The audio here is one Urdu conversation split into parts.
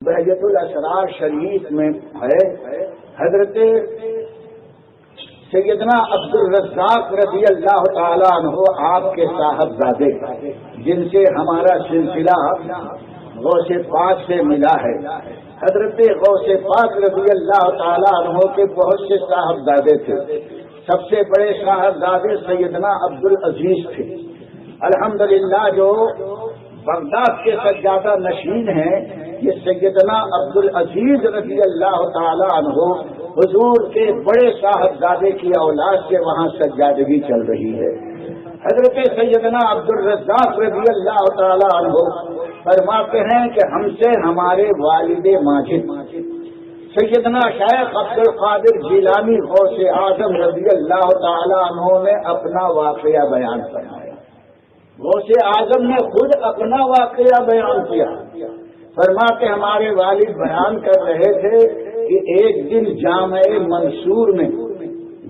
بہجت الاسرار شریف میں ہے حضرت سیدنا عبدالرزاق رضی اللہ تعالیٰ عنہ آپ کے صاحبزادے جن سے ہمارا سلسلہ غوث پاک سے ملا ہے. حضرت غوث پاک رضی اللہ تعالیٰ عنہ کے بہت سے صاحبزادے تھے. سب سے بڑے صاحبزادے سیدنا عبدالعزیز تھے. الحمدللہ جو بغداد کے سجادہ نشین ہیں یہ سیدنا عبدالعزیز رضی اللہ تعالی عنہ حضور کے بڑے صاحبزادے کی اولاد سے وہاں سجادگی چل رہی ہے. حضرت سیدنا عبدالرزاق رضی اللہ تعالی عنہ فرماتے ہیں کہ ہم سے ہمارے والد ماجد سیدنا شیخ عبدالقادر جیلانی غوث اعظم رضی اللہ تعالی عنہ نے اپنا واقعہ بیان فرمایا. غوث اعظم نے خود اپنا واقعہ بیان کیا. فرماتے ہمارے والد بیان کر رہے تھے کہ ایک دن جامع منصور میں،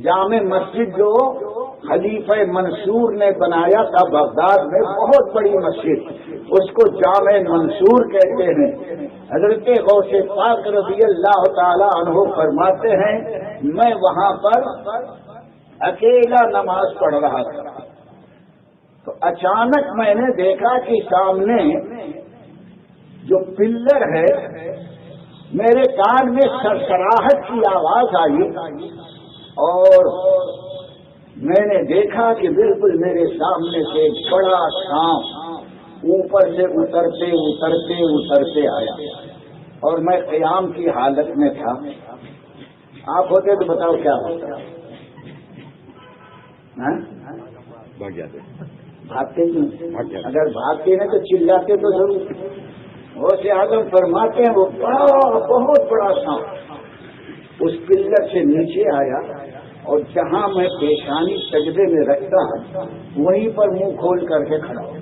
جامع مسجد جو خلیفہ منصور نے بنایا تھا بغداد میں، بہت بڑی مسجد، اس کو جامع منصور کہتے ہیں. حضرت غوث پاک رضی اللہ تعالی عنہ فرماتے ہیں میں وہاں پر اکیلا نماز پڑھ رہا تھا تو اچانک میں نے دیکھا کہ سامنے جو پلر ہے میرے کان میں سرسراہٹ کی آواز آئی اور میں نے دیکھا کہ بالکل میرے سامنے سے ایک بڑا سانپ اوپر سے اترتے اترتے اترتے آیا اور میں قیام کی حالت میں تھا. آپ ہوتے تو بتاؤ کیا ہوتا؟ بھاگتے نہیں، اگر بھاگتے ہیں تو چلاتے تو ضرور. غوث اعظم فرماتے ہیں وہ بہت بڑا سانپ اس پلر سے نیچے آیا اور جہاں میں پیشانی سجدے میں رکھتا ہوں وہیں پر منہ کھول کر کے کھڑا ہو.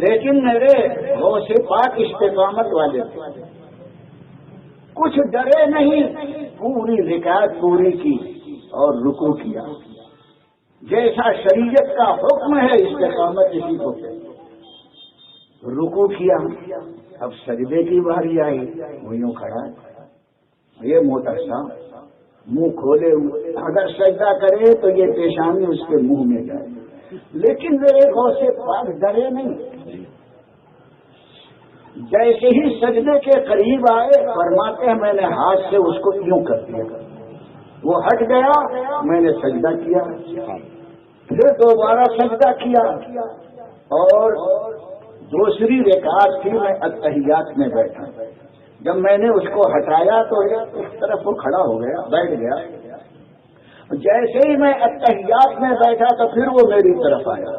لیکن میرے غوث پاک استقامت والے تھے، کچھ ڈرے نہیں، پوری رکعت پوری کی اور رکوع کیا. جیسا شریعت کا حکم ہے استقامت اسی کو کہتے. رکوع کیا، اب سجدے کی باری آئی، وہ یوں کھڑا ہے، یہ موٹرسا منہ کھولے ہوئے، اگر سجدہ کرے تو یہ پیشانی اس کے منہ میں جائے. لیکن میرے غوث پاک ڈرے نہیں. جیسے ہی سجدے کے قریب آئے فرماتے ہیں میں نے ہاتھ سے اس کو یوں کر دیا، وہ ہٹ گیا، میں نے سجدہ کیا، پھر دوبارہ سجدہ کیا اور دوسری رکعت تھی میں اتحیات میں بیٹھا. جب میں نے اس کو ہٹایا تو اس طرف وہ کھڑا ہو گیا، بیٹھ گیا. جیسے ہی میں اتحیات میں بیٹھا تو پھر وہ میری طرف آیا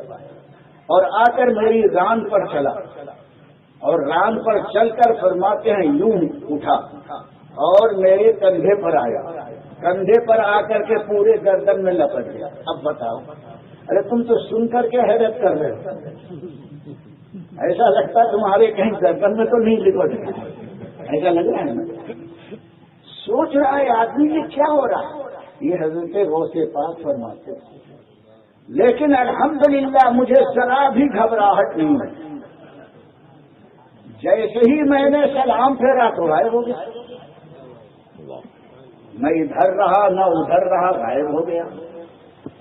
اور آ کر میری ران پر چلا اور ران پر چل کر فرماتے ہیں یوں اٹھا اور میرے کندھے پر آیا. کندھے پر آ کر کے پورے گردن میں لپٹ گیا. اب بتاؤ، ارے تم تو سن کر کے حیرت کر رہے ہو، ایسا لگتا ہے تمہارے کہیں گردن میں تو نہیں لپٹ گیا، ایسا لگ رہا ہے نا. سوچ رہا ہے آدمی یہ کیا ہو رہا ہے. یہ حضرت غوث پاک فرماتے ہیں لیکن الحمدللہ مجھے ذرا بھی گھبراہٹ نہیں ہے. جیسے ہی میں نے سلام پھیرا تو غائب ہو گیا، نہ ادھر رہا نہ ادھر رہا، غائب ہو گیا.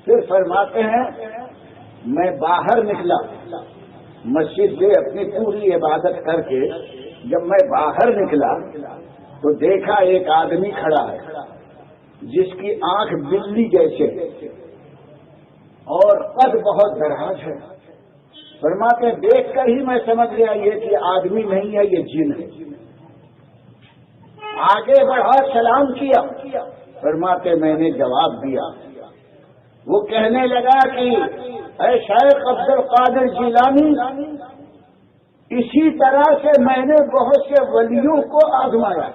پھر فرماتے ہیں میں باہر نکلا مسجد سے اپنی پوری عبادت کر کے. جب میں باہر نکلا تو دیکھا ایک آدمی کھڑا ہے جس کی آنکھ بلی جیسے اور قد بہت دراز ہے. فرماتے دیکھ کر ہی میں سمجھ گیا یہ کہ آدمی نہیں ہے، یہ جن ہے. آگے بڑھا سلام کیا. فرماتے میں نے جواب دیا. وہ کہنے لگا کہ اے شیخ عبدالقادر جیلانی، اسی طرح سے میں نے بہت سے ولیوں کو آزمایا،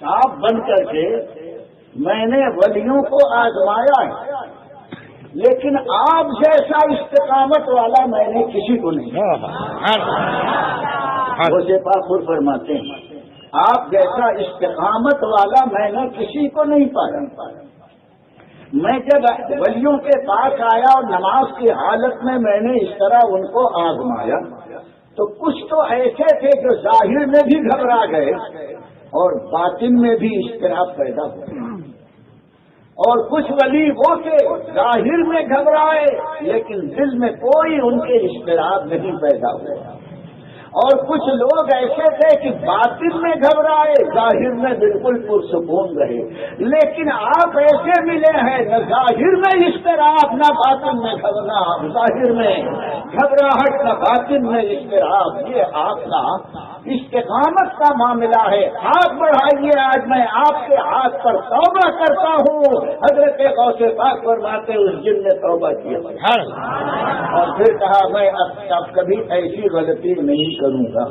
سانپ بن کر کے میں نے ولیوں کو آزمایا ہے، لیکن آپ جیسا استقامت والا میں نے کسی کو نہیں. وہ پاک فرماتے ہیں آپ جیسا استقامت والا میں نے کسی کو نہیں پایا. میں جب ولیوں کے پاس آیا اور نماز کی حالت میں نے اس طرح ان کو آزمایا تو کچھ تو ایسے تھے جو ظاہر میں بھی گھبرا گئے اور باطن میں بھی اضطراب پیدا ہوا، اور کچھ ولی وہ تھے ظاہر میں گھبرائے لیکن دل میں کوئی ان کے اضطراب نہیں پیدا ہوا، اور کچھ لوگ ایسے تھے کہ باطن میں گھبرائے ظاہر میں بالکل پرسکون رہے، لیکن آپ ایسے ملے ہیں نہ ظاہر میں اضطراب نہ باطن میں گھبراہٹ، ظاہر میں گھبراہٹ نہ باطن میں اضطراب، یہ آپ کا استقامت کا معاملہ ہے۔ ہاتھ بڑھائیے، آج میں آپ کے ہاتھ پر توبہ کرتا ہوں۔ حضرت غوث پاک فرماتے اس جن نے توبہ کی اور پھر کہا میں اب کبھی ایسی غلطی نہیں کروں گا۔